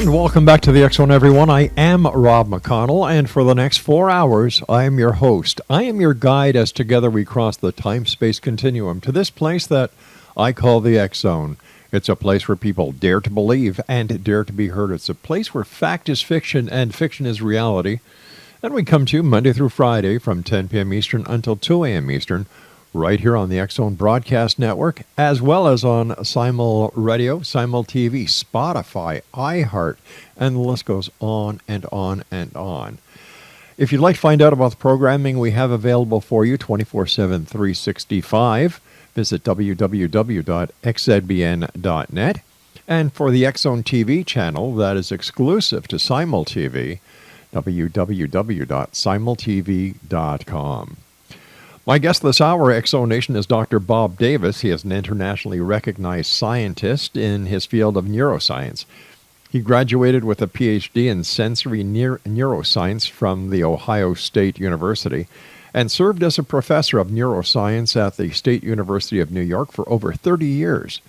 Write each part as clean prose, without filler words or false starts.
And welcome back to the X Zone, everyone. I am Rob McConnell, and for the next 4 hours, I am your host. I am your guide as together we cross the time-space continuum to this place that I call the X Zone. It's a place where people dare to believe and dare to be heard. It's a place where fact is fiction and fiction is reality. And we come to you Monday through Friday from 10 p.m. Eastern until 2 a.m. Eastern, right here on the X Zone Broadcast Network, as well as on Simul Radio, Simul TV, Spotify, iHeart, and the list goes on and on and on. If you'd like to find out about the programming we have available for you 24/7, 365, visit www.xzbn.net. And for the X Zone TV channel that is exclusive to Simul TV, www.simultv.com. My guest this hour, X Zone Nation, is Dr. Bob Davis. He is an internationally recognized scientist in his field of neuroscience. He graduated with a PhD in sensory neuroscience from The Ohio State University and served as a professor of neuroscience at the State University of New York for over 30 years.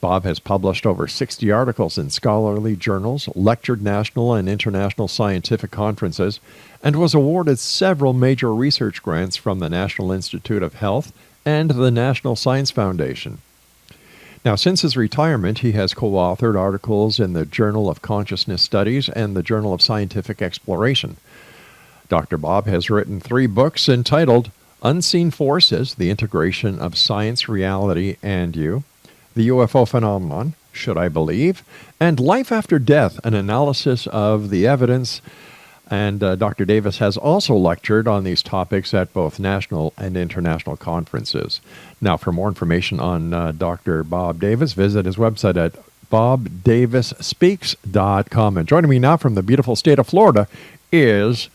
Bob has published over 60 articles in scholarly journals, lectured national and international scientific conferences, and was awarded several major research grants from the National Institute of Health and the National Science Foundation. Now, since his retirement, he has co-authored articles in the Journal of Consciousness Studies and the Journal of Scientific Exploration. Dr. Bob has written 3 books entitled Unseen Forces, The Integration of Science, Reality, and You, The UFO Phenomenon, Should I Believe, and Life After Death, an analysis of the evidence. And Dr. Davis has also lectured on these topics at both national and international conferences. Now, for more information on Dr. Bob Davis, visit his website at bobdavisspeaks.com. And joining me now from the beautiful state of Florida is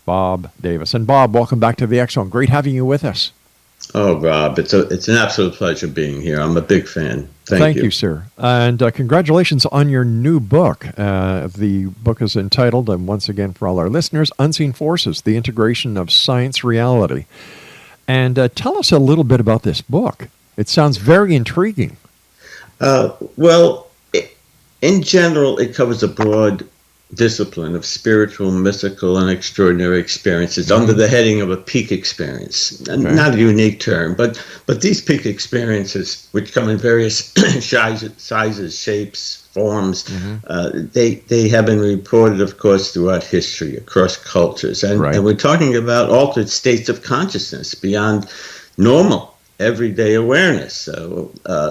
Bob Davis. And Bob, welcome back to the X Zone. Great having you with us. Oh, Rob, it's an absolute pleasure being here. I'm a big fan. Thank you. Thank you, sir. And congratulations on your new book. The book is entitled, and once again for all our listeners, Unseen Forces, The Integration of Science, Reality. And tell us a little bit about this book. It sounds very intriguing. Well, in general, it covers a broad discipline of spiritual, mystical, and extraordinary experiences under the heading of a peak experience. Okay. Not a unique term, but these peak experiences, which come in various sizes, shapes, forms, they have been reported, of course, throughout history, across cultures. And we're talking about altered states of consciousness beyond normal everyday awareness. So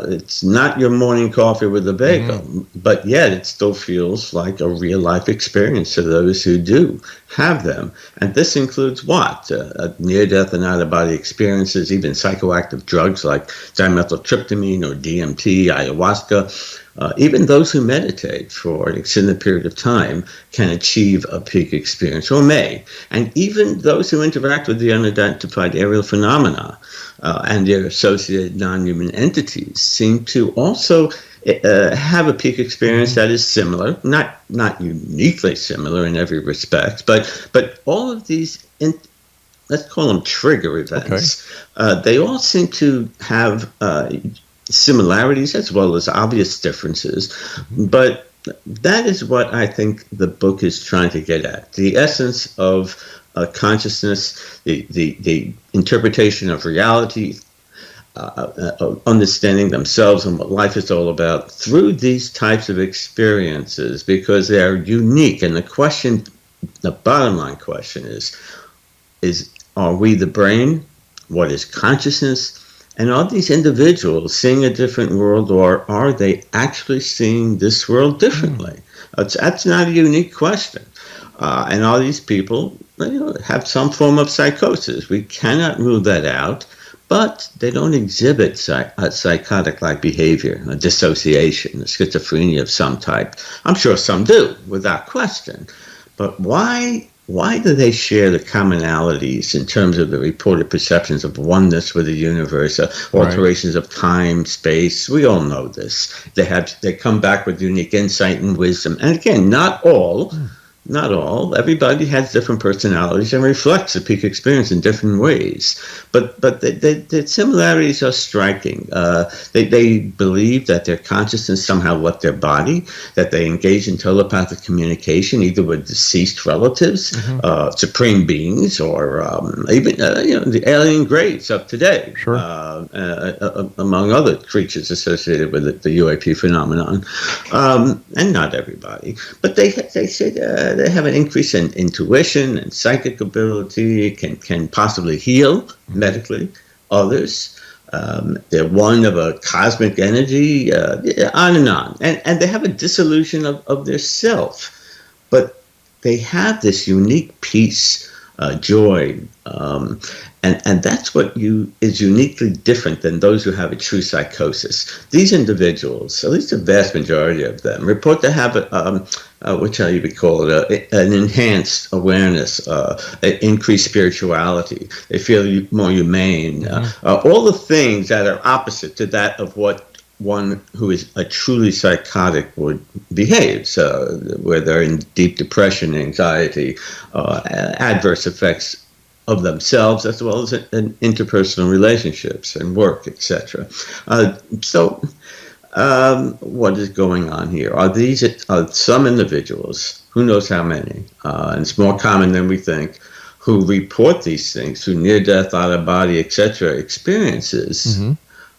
it's not your morning coffee with a bagel, but yet it still feels like a real life experience to those who do have them. And this includes what? Near-death and out-of-body experiences, even psychoactive drugs like dimethyltryptamine or DMT, ayahuasca. Even those who meditate for an extended period of time can achieve a peak experience, or may. And even those who interact with the unidentified aerial phenomena and their associated non-human entities seem to also have a peak experience that is similar, not uniquely similar in every respect, but all of these, let's call them trigger events, they all seem to have similarities as well as obvious differences, but that is what I think the book is trying to get at. The essence of consciousness, the interpretation of reality, understanding themselves and what life is all about through these types of experiences, because they are unique. And the bottom line question is are we the brain? What is consciousness? And are these individuals seeing a different world, or are they actually seeing this world differently? That's not a unique question. And all these people have some form of psychosis. We cannot rule that out, but they don't exhibit psychotic-like behavior, a dissociation, a schizophrenia of some type. I'm sure some do, without question. But why do they share the commonalities in terms of the reported perceptions of oneness with the universe, alterations of time, space? We all know this. They come back with unique insight and wisdom. And again, not all, Not all. Everybody has different personalities and reflects the peak experience in different ways. But the similarities are striking. They believe that their consciousness somehow left their body, that they engage in telepathic communication either with deceased relatives, supreme beings, or even the alien greats of today, Sure. among other creatures associated with the UAP phenomenon. And not everybody, but they say they have an increase in intuition and psychic ability, can possibly heal medically others. They're one of a cosmic energy, on and on. And they have a dissolution of their self. But they have this unique peace, joy, and that's what is uniquely different than those who have a true psychosis. These individuals, at least the vast majority of them, report to have what shall you call it, an enhanced awareness, increased spirituality. They feel more humane. All the things that are opposite to that of what one who is a truly psychotic would behave, so where they're in deep depression, anxiety, adverse effects of themselves, as well as in interpersonal relationships and work, etc. What is going on here? Are some individuals, who knows how many, and it's more common than we think, who report these things through near-death, out-of-body, etc. experiences?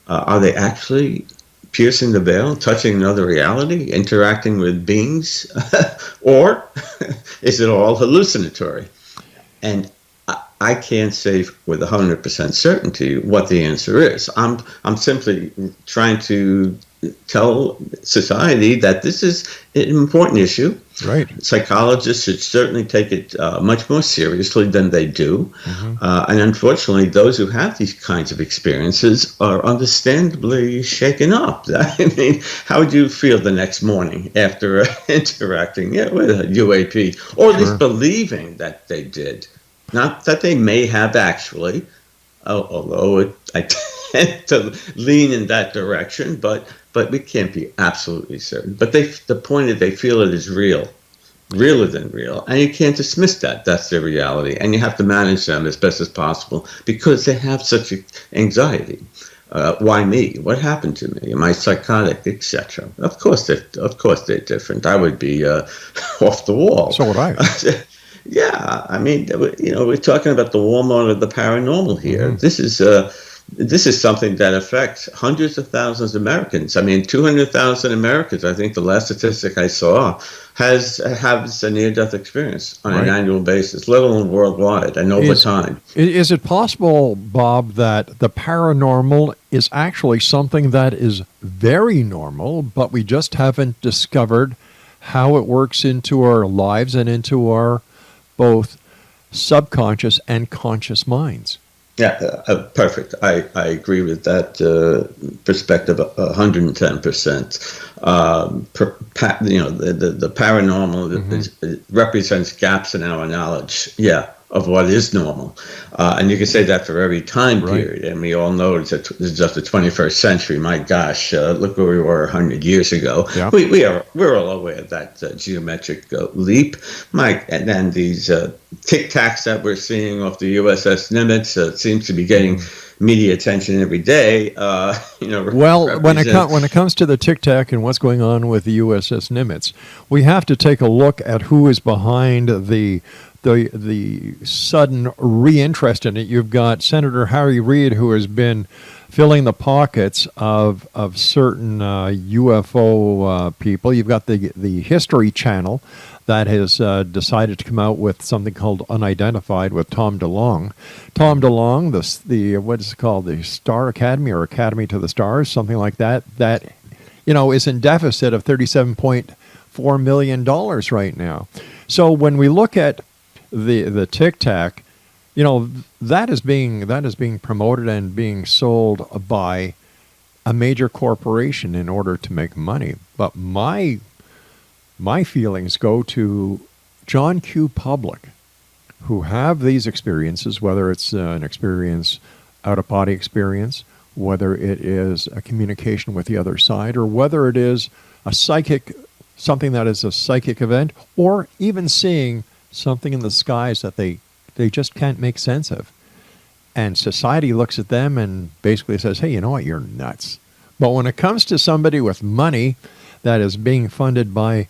Are they actually piercing the veil, touching another reality, interacting with beings, or is it all hallucinatory? And I can't say with 100% certainty what the answer is. I'm simply trying to tell society that this is an important issue. Right. Psychologists should certainly take it much more seriously than they do. And unfortunately, those who have these kinds of experiences are understandably shaken up. I mean, how would you feel the next morning after interacting with a UAP, or at least believing that they did? Not that they may have actually, although I tend to lean in that direction, but we can't be absolutely certain. But the point is, they feel it is real, realer than real, and you can't dismiss that. That's their reality, and you have to manage them as best as possible because they have such anxiety. Why me? What happened to me? Am I psychotic, etc.? Of course they're different. I would be off the wall. So would I. Yeah, I mean, we're talking about the Walmart of the paranormal here. This is something that affects hundreds of thousands of Americans. I mean, 200,000 Americans, I think the last statistic I saw, has a near-death experience on an annual basis, let alone worldwide and over time. Is it possible, Bob, that the paranormal is actually something that is very normal, but we just haven't discovered how it works into our lives and into our both subconscious and conscious minds? Yeah, perfect. I agree with that perspective 110%. The paranormal represents gaps in our knowledge. Yeah. Of what is normal, and you can say that for every time period. And we all know it's just the 21st century. My gosh, look where we were 100 years ago. Yeah. We're all aware of that geometric leap, Mike. And then these tic tacs that we're seeing off the USS Nimitz seems to be getting media attention every day. Well, when it comes to the tic tac and what's going on with the USS Nimitz, we have to take a look at who is behind the sudden re-interest in it. You've got Senator Harry Reid, who has been filling the pockets of certain UFO people. You've got the History Channel that has decided to come out with something called Unidentified with Tom DeLonge. Tom DeLonge, the what is it called, the Star Academy or Academy to the Stars, something like that, is in deficit of $37.4 million right now. So when we look at the Tic Tac, that is being promoted and being sold by a major corporation in order to make money. But my feelings go to John Q. Public, who have these experiences, whether it's an experience, out-of-body experience, whether it is a communication with the other side, or whether it is a psychic something that is a psychic event, or even seeing something in the skies that they just can't make sense of. And society looks at them and basically says, hey, you know what, you're nuts. But when it comes to somebody with money that is being funded by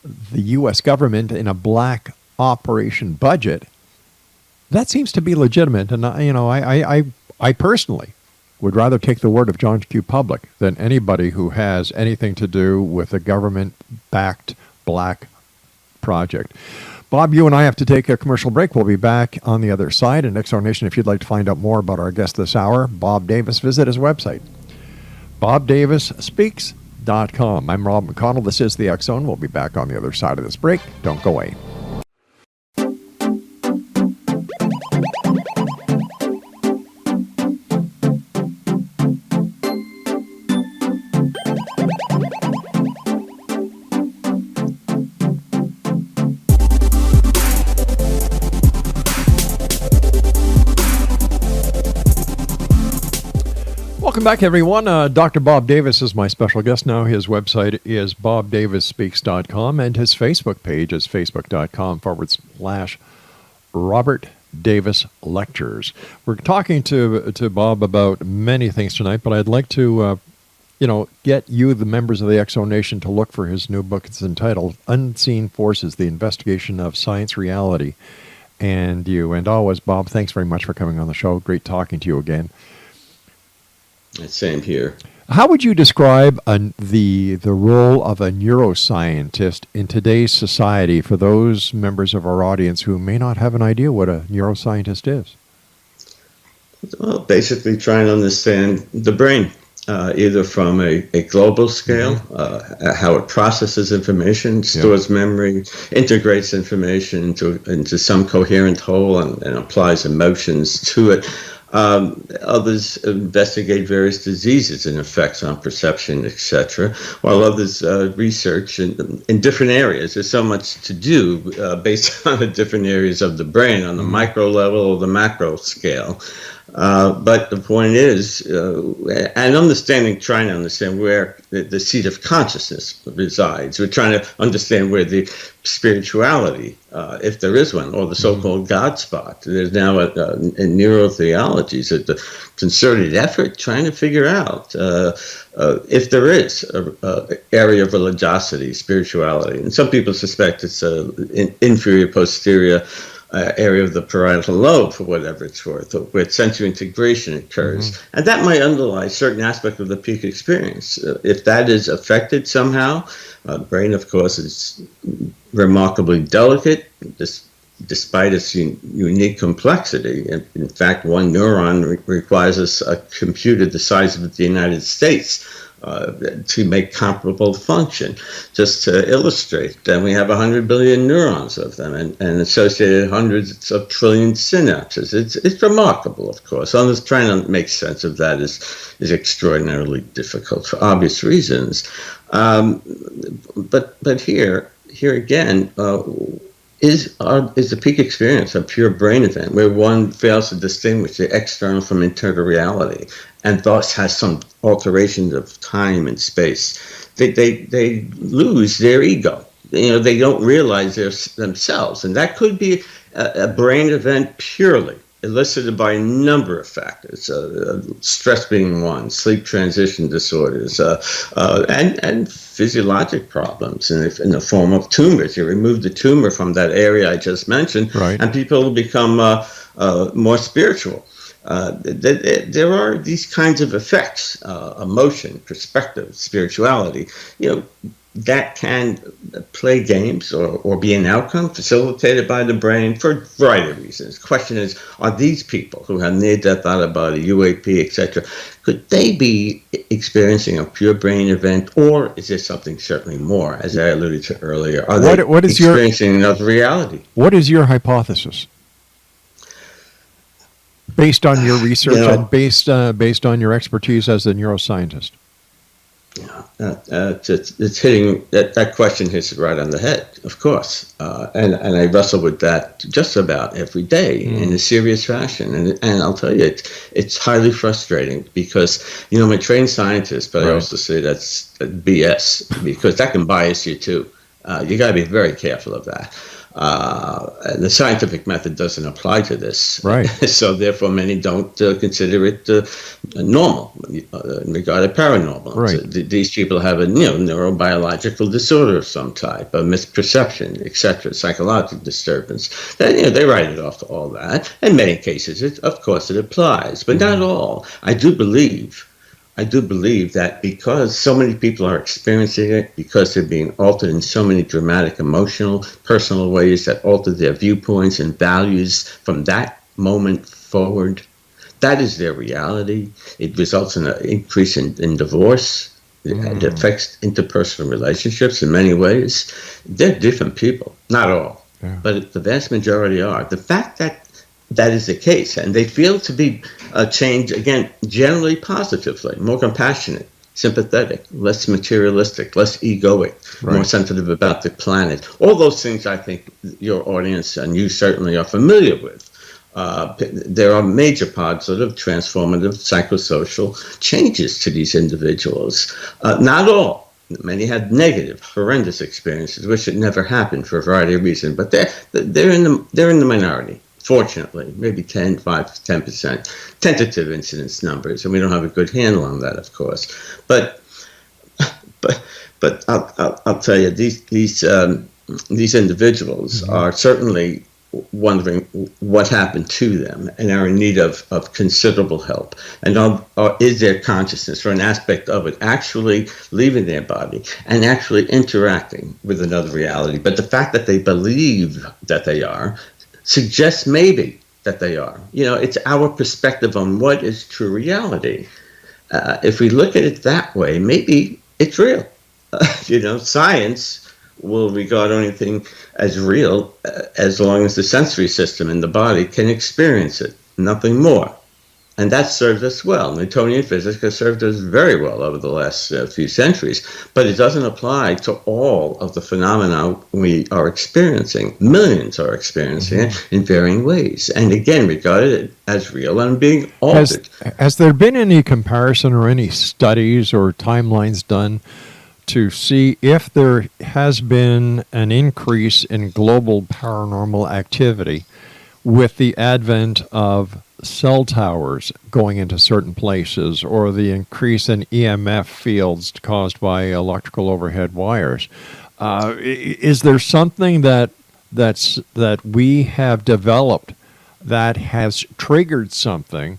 the U.S. government in a black operation budget, that seems to be legitimate. And, I personally would rather take the word of John Q. Public than anybody who has anything to do with a government-backed black project. Bob, you and I have to take a commercial break. We'll be back on the other side. And X Zone Nation, if you'd like to find out more about our guest this hour, Bob Davis, visit his website, bobdavisspeaks.com. I'm Rob McConnell. This is the X Zone. We'll be back on the other side of this break. Don't go away. Welcome back, everyone. Dr. Bob Davis is my special guest now. His website is bobdavisspeaks.com, and his Facebook page is facebook.com/Robert Davis Lectures. We're talking to Bob about many things tonight, but I'd like to, get you, the members of the X Zone Nation, to look for his new book. It's entitled Unseen Forces, The Investigation of Science Reality. And always, Bob, thanks very much for coming on the show. Great talking to you again. Same here. How would you describe the role of a neuroscientist in today's society for those members of our audience who may not have an idea what a neuroscientist is? Well, basically trying to understand the brain, either from a global scale, how it processes information, stores memory, integrates information into some coherent whole, and applies emotions to it. Others investigate various diseases and effects on perception, etc., while others research in different areas. There's so much to do based on the different areas of the brain on the micro level or the macro scale. But the point is, and trying to understand where the seat of consciousness resides. We're trying to understand where the spirituality, if there is one, or the so-called God spot. There's now in neurotheologies a concerted effort trying to figure out if there is an area of religiosity, spirituality. And some people suspect it's an inferior posterior area of the parietal lobe, for whatever it's worth, where sensory integration occurs. And that might underlie certain aspect of the peak experience. If that is affected somehow, the brain, of course, is remarkably delicate, despite its unique complexity. In fact, one neuron requires a computer the size of the United States to make comparable function. Just to illustrate, then we have 100 billion neurons of them and associated hundreds of trillion synapses. It's remarkable, of course. Trying to make sense of that is extraordinarily difficult for obvious reasons. But here again, is the peak experience a pure brain event where one fails to distinguish the external from internal reality, and thus has some alterations of time and space? They lose their ego. They don't realize themselves, and that could be a brain event purely elicited by a number of factors, stress being one, sleep transition disorders, and physiologic problems in the form of tumors. You remove the tumor from that area I just mentioned, right, and people become more spiritual. There are these kinds of effects, emotion, perspective, spirituality, that can play games or be an outcome facilitated by the brain for a variety of reasons. The question is, are these people who have near-death out-of-body, UAP, etc., could they be experiencing a pure brain event, or is there something certainly more, as I alluded to earlier? Are they experiencing another reality? What is your hypothesis? Based on your research and based on your expertise as a neuroscientist? It's hitting that question hits it right on the head. of course. And I wrestle with that just about every day in a serious fashion. And I'll tell you, it's highly frustrating because, I'm a trained scientist, but I also say that's BS because that can bias you too. You got to be very careful of that. The scientific method doesn't apply to this. Right. So therefore, many don't consider it normal in regard to paranormal. Right. So these people have a neurobiological disorder of some type, a misperception, etc., psychological disturbance. They write it off to all that. In many cases, of course, it applies, but not all. I do believe that because so many people are experiencing it, because they're being altered in so many dramatic, emotional, personal ways that alter their viewpoints and values from that moment forward, that is their reality. It results in an increase in divorce. It affects interpersonal relationships in many ways. They're different people, not all, but the vast majority are. The fact that is the case, and they feel to be changed, again, generally positively, more compassionate, sympathetic, less materialistic, less egoic, more sensitive about the planet. All those things I think your audience and you certainly are familiar with. There are major positive, transformative, psychosocial changes to these individuals. Not all. Many had negative, horrendous experiences, which it never happened for a variety of reasons, but they're in the minority. Fortunately, maybe 5-10% tentative incidence numbers, and we don't have a good handle on that, of course. But I'll tell you, these individuals are certainly wondering what happened to them and are in need of considerable help. And is their consciousness, or an aspect of it, actually leaving their body and actually interacting with another reality? But the fact that they believe that they are suggests maybe that they are. It's our perspective on what is true reality. If we look at it that way, maybe it's real. Science will regard anything as real as long as the sensory system in the body can experience it, nothing more. And that served us well. Newtonian physics has served us very well over the last few centuries, but it doesn't apply to all of the phenomena we are experiencing. Millions are experiencing it in varying ways, and again, regarded as real and being altered. Has there been any comparison or any studies or timelines done to see if there has been an increase in global paranormal activity with the advent of cell towers going into certain places, or the increase in EMF fields caused by electrical overhead wires? Is there something that we have developed that has triggered something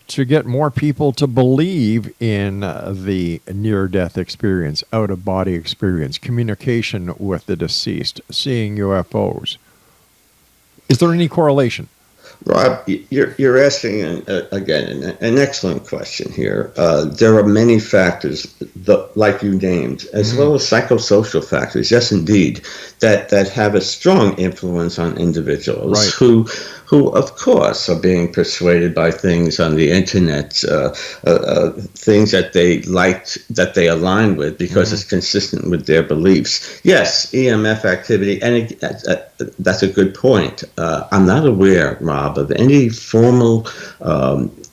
to get more people to believe in the near-death experience, out-of-body experience, communication with the deceased, seeing UFOs? Is there any correlation? Rob, you're asking, again, an excellent question here. There are many factors, like you named, as well as psychosocial factors, yes, indeed, that have a strong influence on individuals who, of course, are being persuaded by things on the internet, things that they liked, that they align with because it's consistent with their beliefs. Yes, EMF activity, and that's a good point. I'm not aware, Rob, of any formal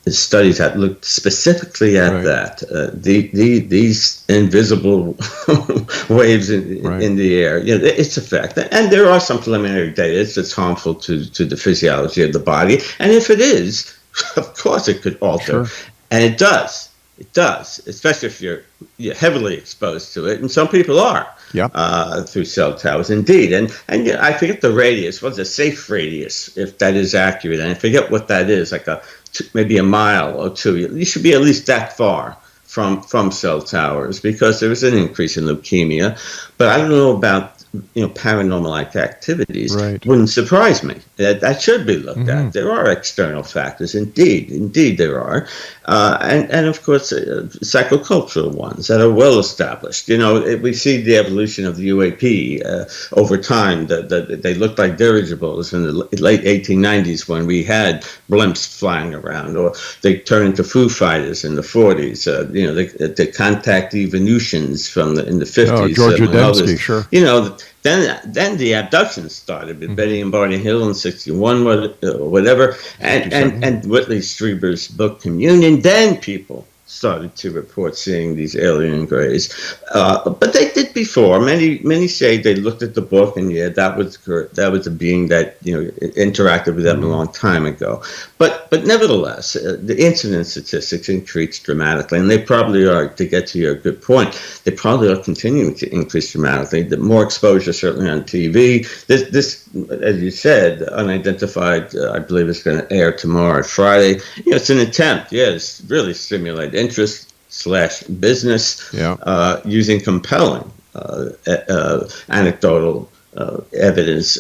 studies that looked specifically at that. These invisible waves in the air, it's a fact. And there are some preliminary data that's harmful to the physiology of the body. And if it is, of course it could alter. And it does. It does, especially if you're heavily exposed to it. And some people are. Through cell towers, indeed. And I forget the radius. What's a safe radius, if that is accurate? And I forget what that is, like maybe a mile or two. You should be at least that far from cell towers, because there is an increase in leukemia. But I don't know about paranormal activities. Wouldn't surprise me. That should be looked at. There are external factors, indeed there are, and of course psychocultural ones that are well established. We see the evolution of the UAP over time. They looked like dirigibles in the late 1890s when we had blimps flying around, or they turned into Foo Fighters in the 40s. The contact Venusians in the 50s. George Adamski, sure. then the abductions started with Betty and Barney Hill in '61, whatever, and Whitley Strieber's book Communion. Then people started to report seeing these alien grays, but they did before. Many say they looked at the book and that was a being that interacted with them a long time ago. But nevertheless, the incident statistics increased dramatically, and they probably are. To get to your good point, they probably are continuing to increase dramatically. The more exposure, certainly on TV. This, as you said, Unidentified, I believe, is going to air tomorrow, Friday. It's an attempt, to really stimulate interest / business, using compelling anecdotal evidence.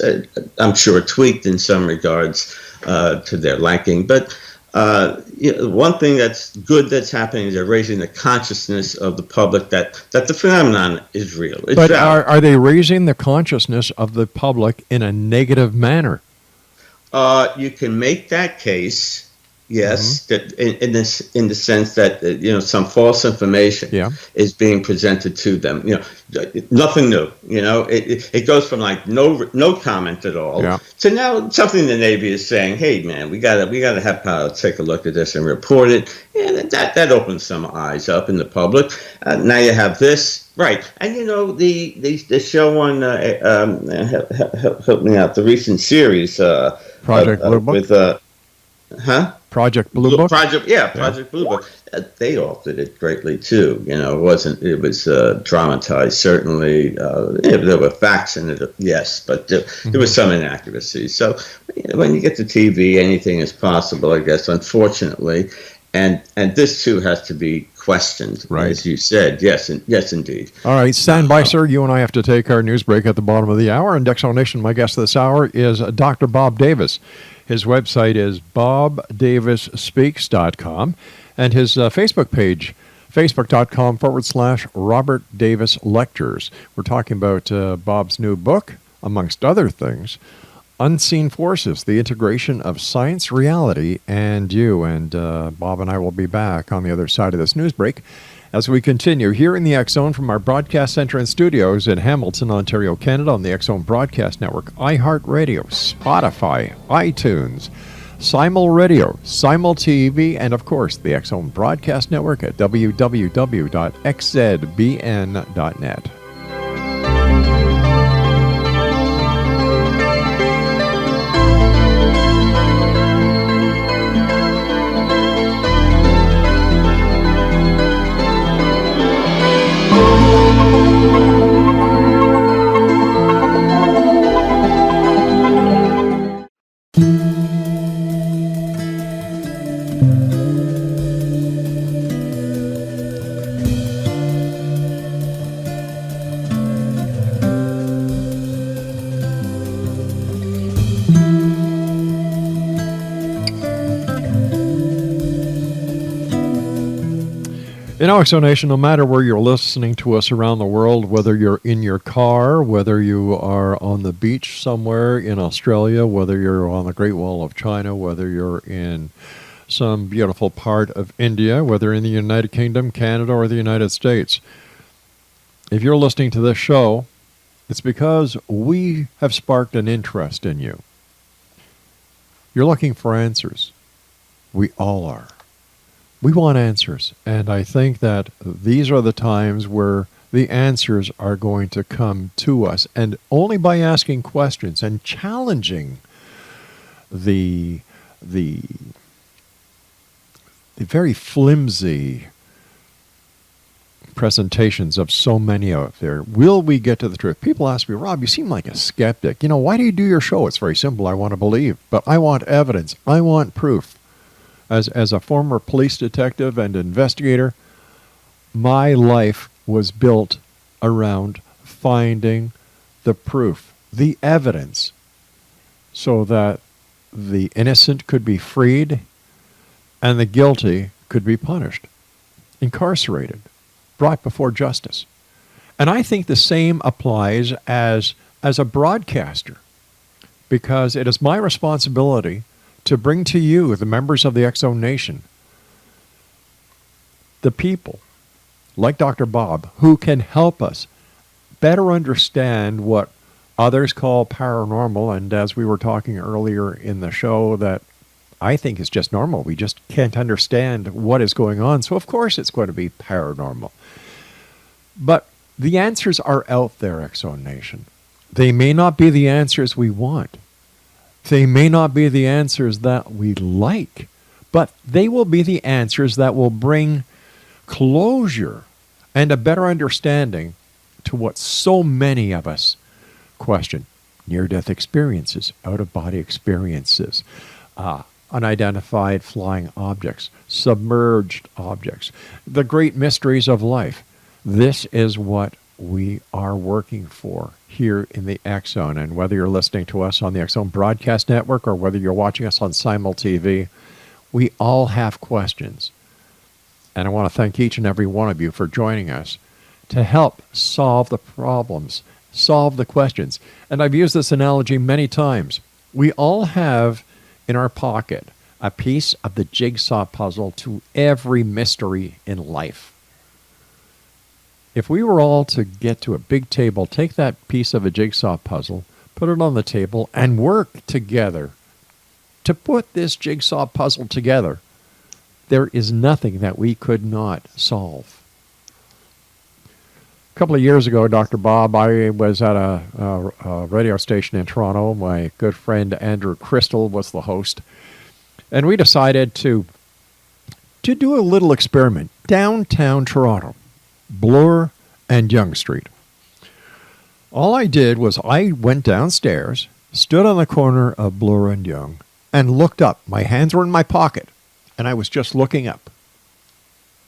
I'm sure tweaked in some regards to their liking, but one thing that's good that's happening is they're raising the consciousness of the public that the phenomenon is real. But are they raising the consciousness of the public in a negative manner? You can make that case. Yes, that in the sense that some false information is being presented to them. Nothing new. It goes from like no comment at all to now something the Navy is saying, hey man, we gotta have power to take a look at this and report it. And that opens some eyes up in the public. Now you have this. Right, and the show on help me out, the recent series Project Blue Book with Project Blue Book. Project Blue Book. They altered it greatly too. It was dramatized. Certainly, there were facts in it. Yes, but there was some inaccuracies. So when you get to TV, anything is possible, I guess. Unfortunately, and this too has to be questioned, as you said. Yes, indeed. All right, stand by, sir. You and I have to take our news break at the bottom of the hour. And X Zone Nation, my guest this hour is Dr. Bob Davis. His website is bobdavisspeaks.com, and his Facebook page, facebook.com/Robert Davis Lectures. We're talking about Bob's new book, amongst other things, Unseen Forces, the Integration of Science, Reality, and You. And Bob and I will be back on the other side of this news break as we continue here in the X Zone from our broadcast center and studios in Hamilton, Ontario, Canada, on the X Zone Broadcast Network, iHeartRadio, Spotify, iTunes, Simul Radio, Simul TV, and of course the X Zone Broadcast Network at www.xzbn.net. X Zone Nation, no matter where you're listening to us around the world, whether you're in your car, whether you are on the beach somewhere in Australia, whether you're on the Great Wall of China, whether you're in some beautiful part of India, whether in the United Kingdom, Canada, or the United States, if you're listening to this show, it's because we have sparked an interest in you. You're looking for answers. We all are. We want answers, and I think that these are the times where the answers are going to come to us, and only by asking questions and challenging the very flimsy presentations of so many out there will we get to the truth. People ask me, Rob, you seem like a skeptic. Why do you do your show? It's very simple. I want to believe, but I want evidence. I want proof. As a former police detective and investigator, my life was built around finding the proof, the evidence, so that the innocent could be freed and the guilty could be punished, incarcerated, brought before justice. And I think the same applies as a broadcaster, because it is my responsibility to bring to you, the members of the X Zone Nation, the people like Dr. Bob who can help us better understand what others call paranormal, and as we were talking earlier in the show, that I think is just normal. We just can't understand what is going on, so of course it's going to be paranormal. But the answers are out there, X-Zone Nation. They may not be the answers we want. They may not be the answers that we like, but they will be the answers that will bring closure and a better understanding to what so many of us question. Near-death experiences, out-of-body experiences, unidentified flying objects, submerged objects, the great mysteries of life. This is what we are working for here in the X-Zone. And whether you're listening to us on the X-Zone Broadcast Network or whether you're watching us on Simul TV, we all have questions. And I want to thank each and every one of you for joining us to help solve the problems, solve the questions. And I've used this analogy many times. We all have in our pocket a piece of the jigsaw puzzle to every mystery in life. If we were all to get to a big table, take that piece of a jigsaw puzzle, put it on the table, and work together to put this jigsaw puzzle together, there is nothing that we could not solve. A couple of years ago, Dr. Bob, I was at a radio station in Toronto. My good friend Andrew Crystal was the host. And we decided to do a little experiment downtown Toronto. Bloor and Yonge Street. All I did was I went downstairs, stood on the corner of Bloor and Yonge, and looked up. My hands were in my pocket, and I was just looking up.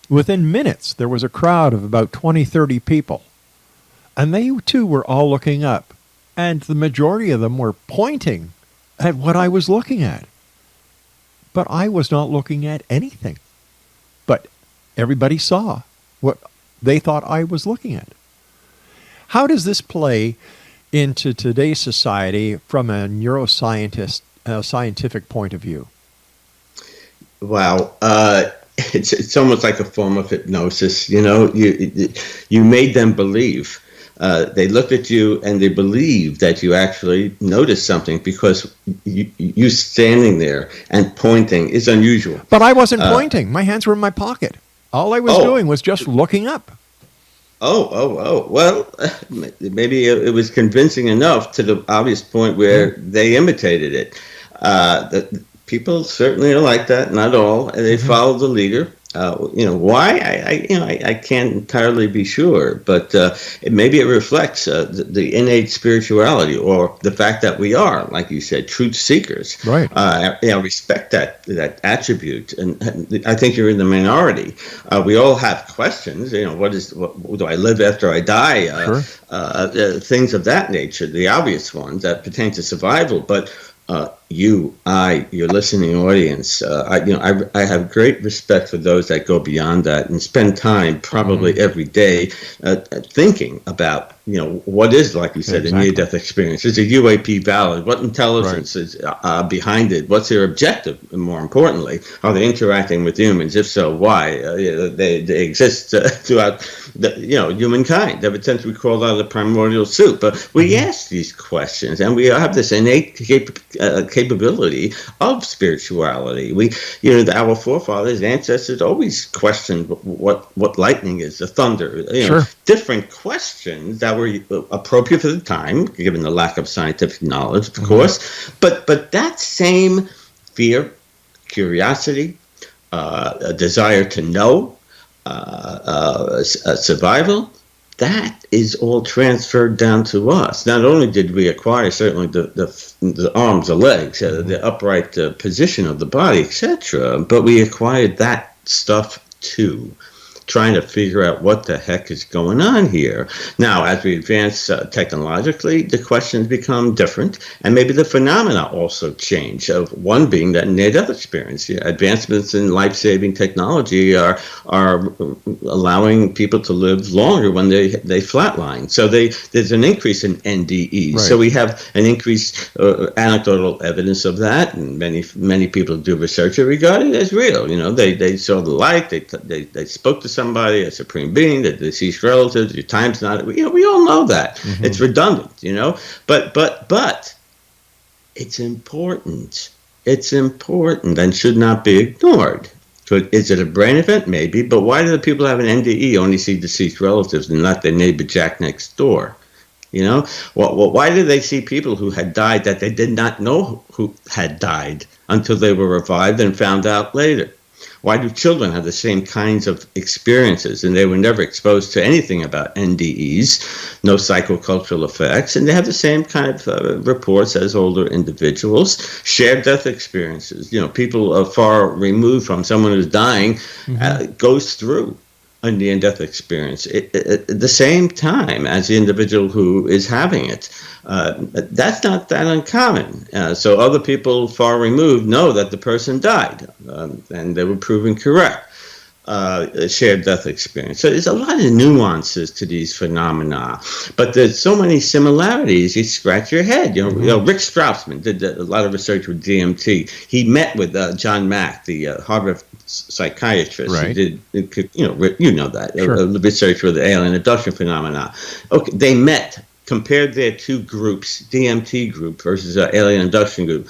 Within minutes, there was a crowd of about 20, 30 people, and they too were all looking up, and the majority of them were pointing at what I was looking at. But I was not looking at anything. But everybody saw what they thought I was looking at. How does this play into today's society from a neuroscientist, scientific point of view? Wow, it's almost like a form of hypnosis. You know, you made them believe. They looked at you and they believed that you actually noticed something because you standing there and pointing is unusual. But I wasn't pointing. My hands were in my pocket. All I was doing was just looking up. Well, maybe it was convincing enough to the obvious point where they imitated it. The people certainly are like that, not all. They follow the leader. Why? I can't entirely be sure, but maybe it reflects the innate spirituality or the fact that we are, like you said, truth seekers. Right. Respect that attribute, and I think you're in the minority. We all have questions. What do I live after I die? Sure. Things of that nature, the obvious ones that pertain to survival, but. Your listening audience, I have great respect for those that go beyond that and spend time probably every day thinking about, what is, like you said, a near-death experience. Is a UAP valid? What intelligence is behind it? What's their objective? And more importantly, are they interacting with humans? If so, why? They exist throughout humankind ever since we crawled out of the primordial soup. But we ask these questions, and we have this innate capability of spirituality. Our forefathers, ancestors always questioned what lightning is, the thunder. Sure. Different questions that were appropriate for the time, given the lack of scientific knowledge, of course. But that same fear, curiosity, a desire to know, survival, that is all transferred down to us. Not only did we acquire certainly the arms, the legs, the upright position of the body, etc., but we acquired that stuff too, trying to figure out what the heck is going on here. Now, as we advance technologically, the questions become different, and maybe the phenomena also change. One being that near-death experience. Advancements in life-saving technology are allowing people to live longer when they flatline. So there's an increase in NDEs. Right. So we have an increased anecdotal evidence of that, and many people do research regarding it as real. They saw the light, they spoke to somebody, a supreme being, the deceased relatives, your time's not, we all know that. Mm-hmm. It's redundant, but it's important. It's important and should not be ignored. Is it a brain event? Maybe, but why do the people who have an NDE only see deceased relatives and not their neighbor Jack next door? Why did they see people who had died that they did not know who had died until they were revived and found out later? Why do children have the same kinds of experiences and they were never exposed to anything about NDEs, no psychocultural effects, and they have the same kind of reports as older individuals, shared death experiences. People are far removed from someone who's dying, goes through a near-death experience at the same time as the individual who is having it. That's not that uncommon. So other people far removed know that the person died, and they were proven correct. A shared death experience. So there's a lot of nuances to these phenomena, but there's so many similarities. You scratch your head. Rick Strassman did a lot of research with DMT. He met with John Mack, the Harvard psychiatrist. Right. He did, that Sure. research with the alien abduction phenomena. Okay, they met, compared their two groups, DMT group versus alien abduction group.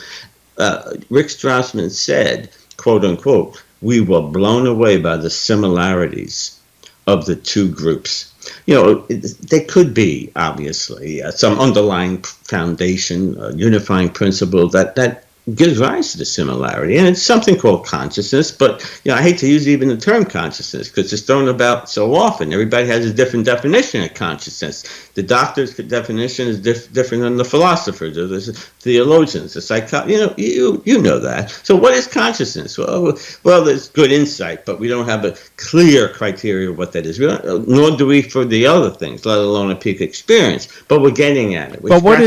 Rick Strassman said, quote unquote, "We were blown away by the similarities of the two groups." There could be, obviously, some underlying foundation, unifying principle that gives rise to the similarity. And it's something called consciousness, but I hate to use even the term consciousness because it's thrown about so often. Everybody has a different definition of consciousness. The doctor's definition is different than the philosophers or the theologians, the psychologists. You know that. So what is consciousness? Well, there's good insight, but we don't have a clear criteria of what that is. Nor do we for the other things, let alone a peak experience. But we're getting at it. But what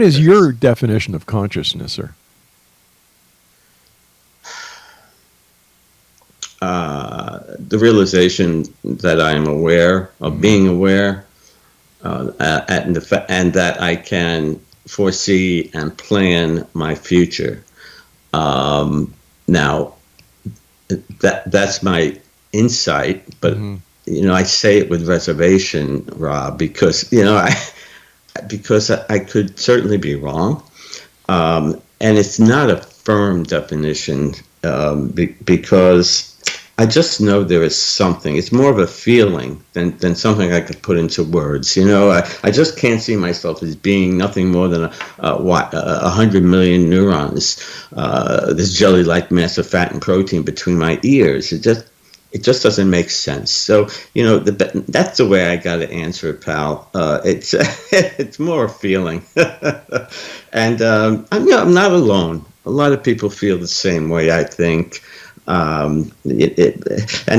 is your definition of consciousness, sir? The realization that I am aware of being aware, and that I can foresee and plan my future. Now, that's my insight, but I say it with reservation, Rob, because I could certainly be wrong, and it's not a firm definition because I just know there is something. It's more of a feeling than something I could put into words. I just can't see myself as being nothing more than 100 million neurons, this jelly-like mass of fat and protein between my ears. It just doesn't make sense. So that's the way I got to answer it, pal. It's more a feeling, and I'm not alone. A lot of people feel the same way, I think. And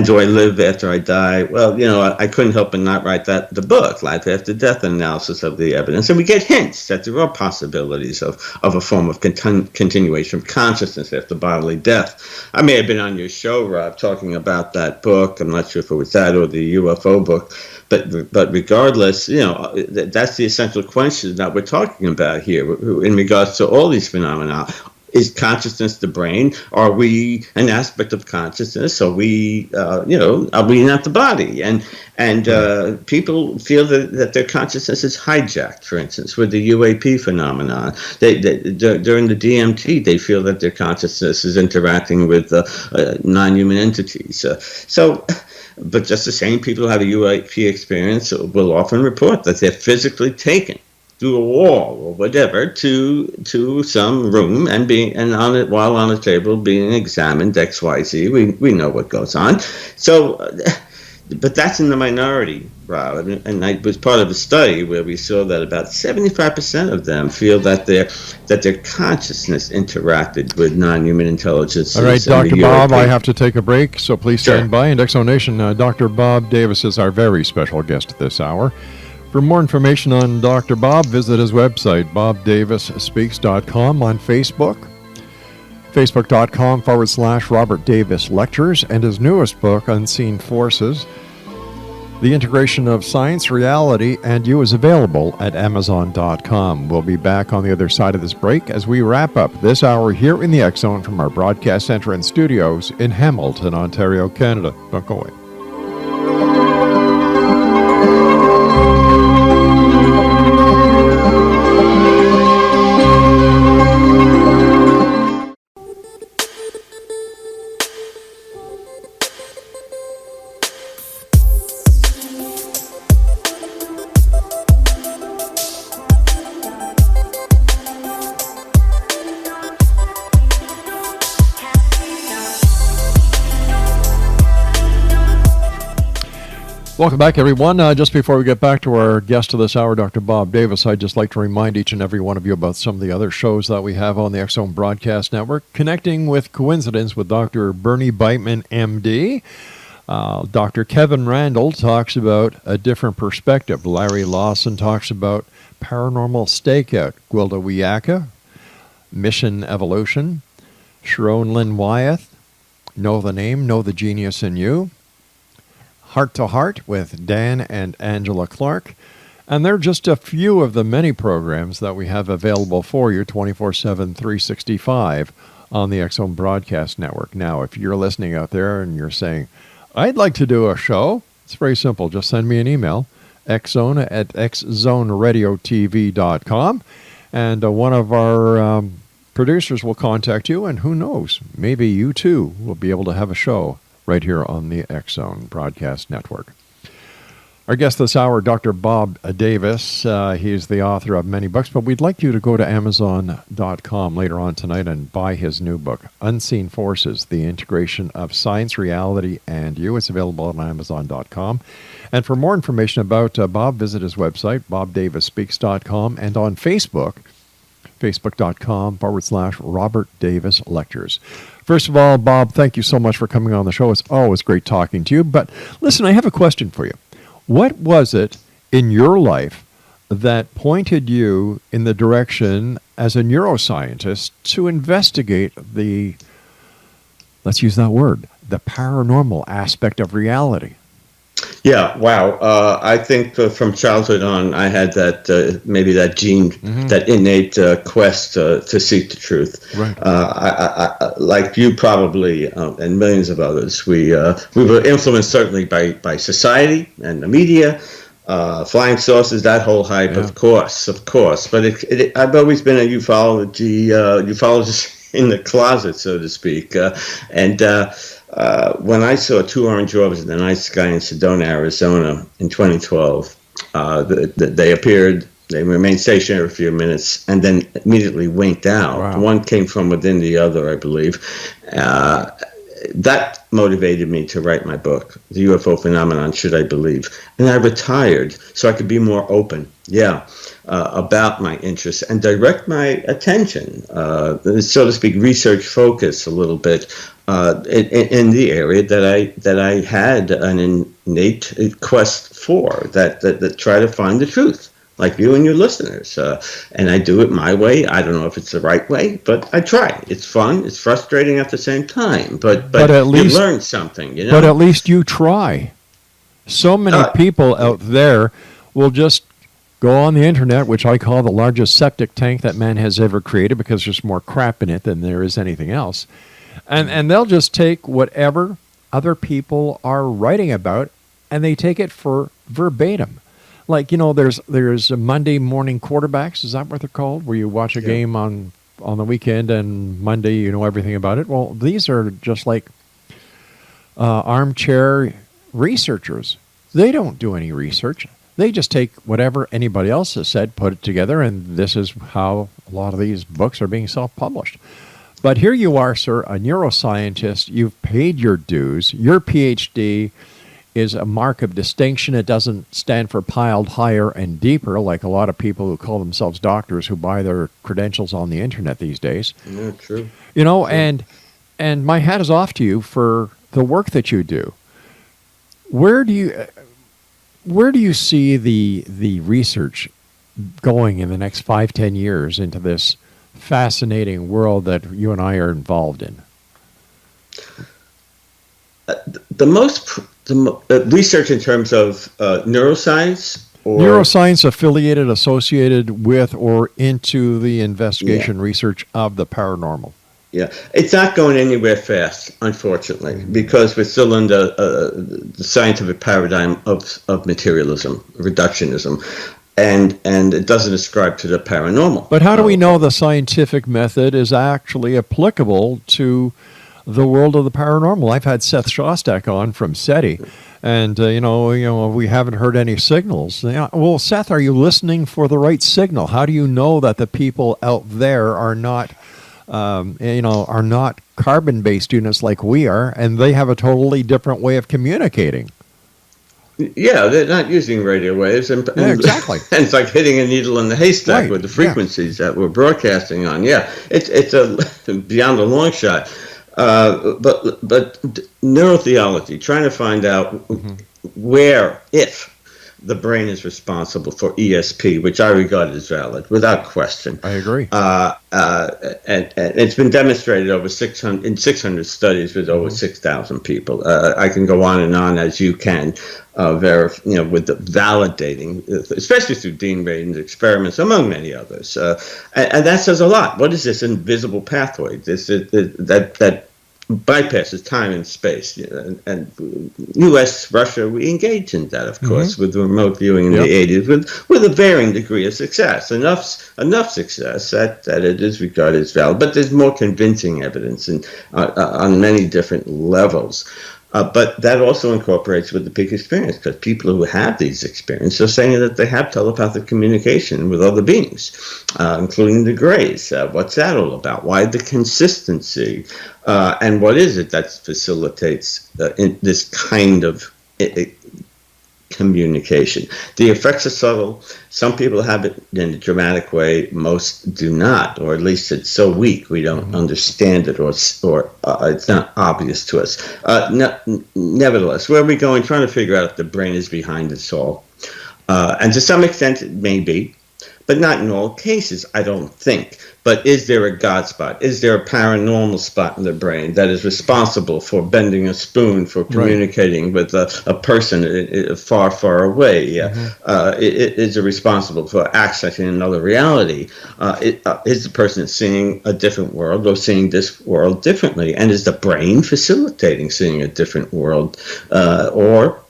do I live after I die? Well, I couldn't help but not write the book, Life After Death, analysis of the evidence. And we get hints that there are possibilities of a form of continuation of consciousness after bodily death. I may have been on your show, Rob, talking about that book. I'm not sure if it was that or the UFO book. But regardless, that's the essential question that we're talking about here in regards to all these phenomena. Is consciousness the brain? Are we an aspect of consciousness? Are we, are we not the body? And people feel that their consciousness is hijacked, for instance, with the UAP phenomenon. During the DMT, they feel that their consciousness is interacting with non-human entities. But just the same people who have a UAP experience will often report that they're physically taken through a wall or whatever to some room and on it while on a table being examined XYZ. We know what goes on. So, but that's in the minority, Rob. And I was part of a study where we saw that about 75% of them feel that their consciousness interacted with non-human intelligence. All right, Dr. Bob, I have to take a break, so please stand by. And Exo Nation, Dr. Bob Davis is our very special guest this hour. For more information on Dr. Bob, visit his website, bobdavisspeaks.com, on Facebook, facebook.com/Robert Davis Lectures, and his newest book, Unseen Forces, The Integration of Science, Reality, and You, is available at amazon.com. We'll be back on the other side of this break as we wrap up this hour here in the X Zone from our broadcast center and studios in Hamilton, Ontario, Canada. Don't go away. Welcome back, everyone. Just before we get back to our guest of this hour, Dr. Bob Davis, I'd just like to remind each and every one of you about some of the other shows that we have on the X Zone Broadcast Network. Connecting with Coincidence with Dr. Bernie Beitman, MD. Dr. Kevin Randall talks about a different perspective. Larry Lawson talks about paranormal stakeout. Gwilda Wiyaka, Mission Evolution. Sharon Lynn Wyeth, Know the Name, Know the Genius in You. Heart to Heart with Dan and Angela Clark. And they're just a few of the many programs that we have available for you 24/7, 365 on the X Zone Broadcast Network. Now, if you're listening out there and you're saying, I'd like to do a show, it's very simple. Just send me an email, xzone@xzoneradiotv.com, and one of our producers will contact you, and who knows, maybe you too will be able to have a show right here on the X Zone Broadcast Network. Our guest this hour, Dr. Bob Davis. He's the author of many books, but we'd like you to go to Amazon.com later on tonight and buy his new book, Unseen Forces, The Integration of Science, Reality, and You. It's available on Amazon.com. And for more information about Bob, visit his website, bobdavisspeaks.com, and on Facebook, facebook.com/Robert Davis Lectures. First of all, Bob, thank you so much for coming on the show. It's always great talking to you. But listen, I have a question for you. What was it in your life that pointed you in the direction as a neuroscientist to investigate the, let's use that word, the paranormal aspect of reality? Yeah, wow. I think from childhood on, I had that maybe that gene, that innate quest to seek the truth. Right. I, like you probably, and millions of others, we were influenced certainly by society and the media, flying saucers, that whole hype, Yeah. of course. But I've always been a ufologist in the closet, so to speak, when I saw two orange orbs in the night sky in Sedona, Arizona in 2012, they appeared, they remained stationary for a few minutes, and then immediately winked out. Wow. One came from within the other, I believe. That motivated me to write my book, The UFO Phenomenon, Should I Believe? And I retired so I could be more open, about my interests and direct my attention, so to speak, research focus a little bit in the area that I had an innate quest for, that try to find the truth, like you and your listeners. And I do it my way. I don't know if it's the right way, but I try. It's fun. It's frustrating at the same time. But at least you learn something, you know? But at least you try. So many people out there will just go on the internet, which I call the largest septic tank that man has ever created, because there's more crap in it than there is anything else. And they'll just take whatever other people are writing about, and they take it for verbatim. Like, there's a Monday morning quarterbacks, is that what they're called? Where you watch a game on the weekend, and Monday you know everything about it. Well, these are just like armchair researchers. They don't do any research. They just take whatever anybody else has said, put it together, and this is how a lot of these books are being self-published. But here you are, sir, a neuroscientist. You've paid your dues. Your PhD is a mark of distinction. It doesn't stand for piled higher and deeper, like a lot of people who call themselves doctors who buy their credentials on the internet these days. Yeah, true. And my hat is off to you for the work that you do. Where do you see the research going in the next 5-10 years into this fascinating world that you and I are involved in? The research in terms of neuroscience, or neuroscience affiliated, associated with, or into the investigation research of the paranormal. Yeah, it's not going anywhere fast, unfortunately, because we're still in the scientific paradigm of materialism, reductionism, and it doesn't ascribe to the paranormal. But how do we know the scientific method is actually applicable to the world of the paranormal? I've had Seth Shostak on from SETI, and we haven't heard any signals. Well, Seth, are you listening for the right signal? How do you know that the people out there are not carbon-based units like we are, and they have a totally different way of communicating? Yeah, they're not using radio waves, Yeah, exactly. and it's like hitting a needle in the haystack Right. with the frequencies that we're broadcasting on. Yeah, it's a beyond a long shot. But neurotheology, trying to find out where, if the brain is responsible for ESP, which I regard as valid, without question. I agree. And it's been demonstrated over 600 studies with over 6,000 people. I can go on and on as you can, with the validating, especially through Dean Radin's experiments, among many others. And that says a lot. What is this invisible pathway? That bypasses time and space, and U.S., Russia, we engaged in that, of course, with remote viewing in the 80s, with a varying degree of success, enough success that it is regarded as valid. But there's more convincing evidence on many different levels. But that also incorporates with the peak experience, because people who have these experiences are saying that they have telepathic communication with other beings, including the Greys. What's that all about? Why the consistency? And what is it that facilitates this kind of communication? The effects are subtle. Some people have it in a dramatic way. Most do not, or at least it's so weak we don't understand it, or it's not obvious to us. Nevertheless, where are we going? Trying to figure out if the brain is behind this all. And to some extent it may be, but not in all cases, I don't think. But is there a God spot? Is there a paranormal spot in the brain that is responsible for bending a spoon, for communicating with a person far, far away? Is it responsible for accessing another reality? Is the person seeing a different world, or seeing this world differently? And is the brain facilitating seeing a different world, or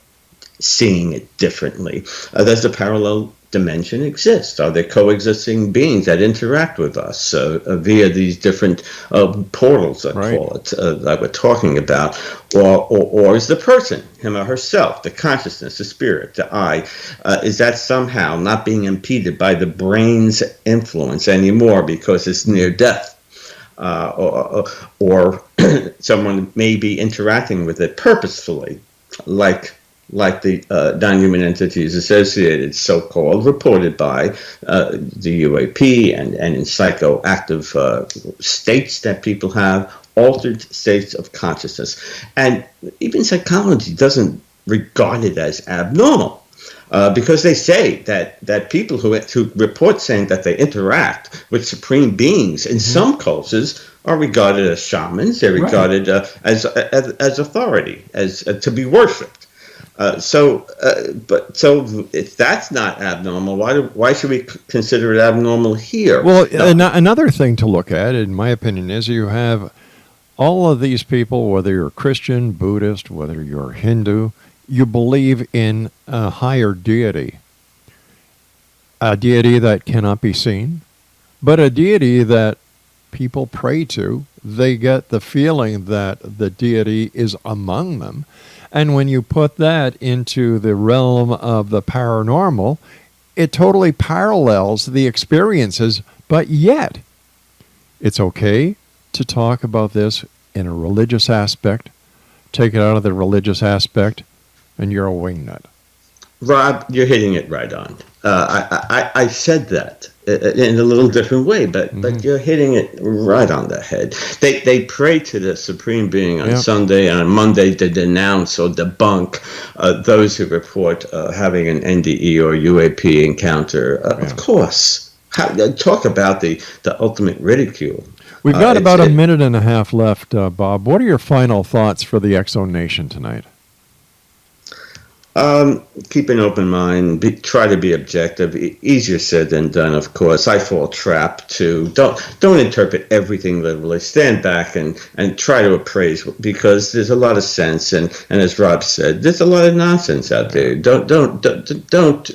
seeing it differently? Does the parallel dimension exist? Are there coexisting beings that interact with us via these different portals, I call it, that we're talking about? Or is the person, him or herself, the consciousness, the spirit, the I, is that somehow not being impeded by the brain's influence anymore because it's near death? Or someone may be interacting with it purposefully, like the non-human entities associated, so-called, reported by the UAP and in psychoactive states that people have, altered states of consciousness. And even psychology doesn't regard it as abnormal. Because they say that people who report saying that they interact with supreme beings in some cultures are regarded as shamans. They're regarded as authority, as to be worshipped. So if that's not abnormal, why should we consider it abnormal here? Well, another thing to look at, in my opinion, is you have all of these people, whether you're Christian, Buddhist, whether you're Hindu, you believe in a higher deity, a deity that cannot be seen, but a deity that people pray to. They get the feeling that the deity is among them. And when you put that into the realm of the paranormal, it totally parallels the experiences, but yet it's okay to talk about this in a religious aspect, take it out of the religious aspect, and you're a wingnut. Rob, you're hitting it right on. I said that in a little different way, but you're hitting it right on the head. They pray to the Supreme Being on Sunday, and on Monday they denounce or debunk those who report having an NDE or UAP encounter. Of course. Talk about the ultimate ridicule. We've got about a minute and a half left, Bob. What are your final thoughts for the Exo Nation tonight? Keep an open mind. Try to be objective. Easier said than done, of course. I fall trap to don't interpret everything literally. Stand back and try to appraise, because there's a lot of sense, and as Rob said, there's a lot of nonsense out there. Don't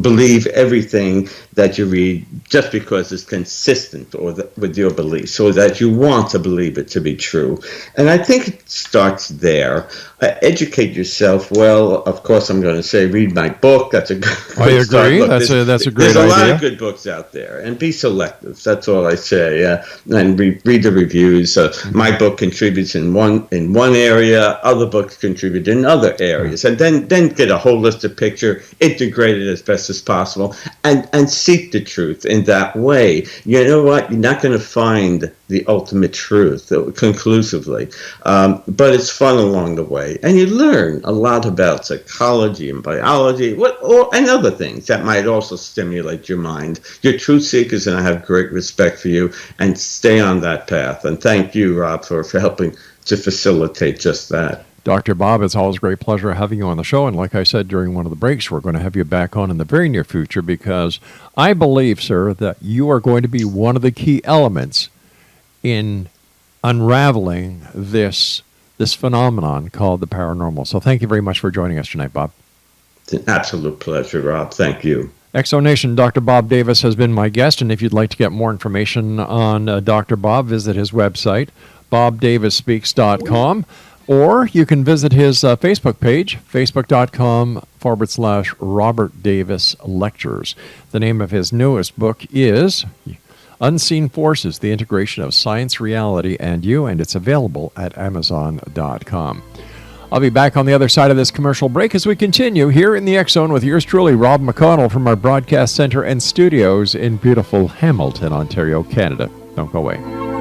believe everything that you read just because it's consistent with your beliefs, or that you want to believe it to be true. And I think it starts there. Educate yourself. Well, of course, I'm going to say read my book. That's a good I agree. Look, that's a great idea. There's a lot of good books out there, and be selective. That's all I say. And read the reviews. My book contributes in one area. Other books contribute in other areas, and then get a holistic picture, integrate it as best as possible, and seek the truth in that way. You know what? You're not going to find the ultimate truth conclusively, but it's fun along the way, and you learn a lot about psychology and biology, and other things that might also stimulate your mind. You're truth seekers, and I have great respect for you, and stay on that path. And thank you, Rob, for helping to facilitate just that. Dr. Bob, it's always a great pleasure having you on the show. And like I said during one of the breaks, we're going to have you back on in the very near future, because I believe, sir, that you are going to be one of the key elements in unraveling this phenomenon called the paranormal. So thank you very much for joining us tonight, Bob. It's an absolute pleasure, Rob. Thank you. Exonation, Dr. Bob Davis has been my guest, and if you'd like to get more information on Dr. Bob, visit his website, bobdavisspeaks.com. Or you can visit his Facebook page, facebook.com/Robert Davis Lectures. The name of his newest book is Unseen Forces, The Integration of Science, Reality, and You, and it's available at Amazon.com. I'll be back on the other side of this commercial break as we continue here in the X Zone with yours truly, Rob McConnell, from our broadcast center and studios in beautiful Hamilton, Ontario, Canada. Don't go away.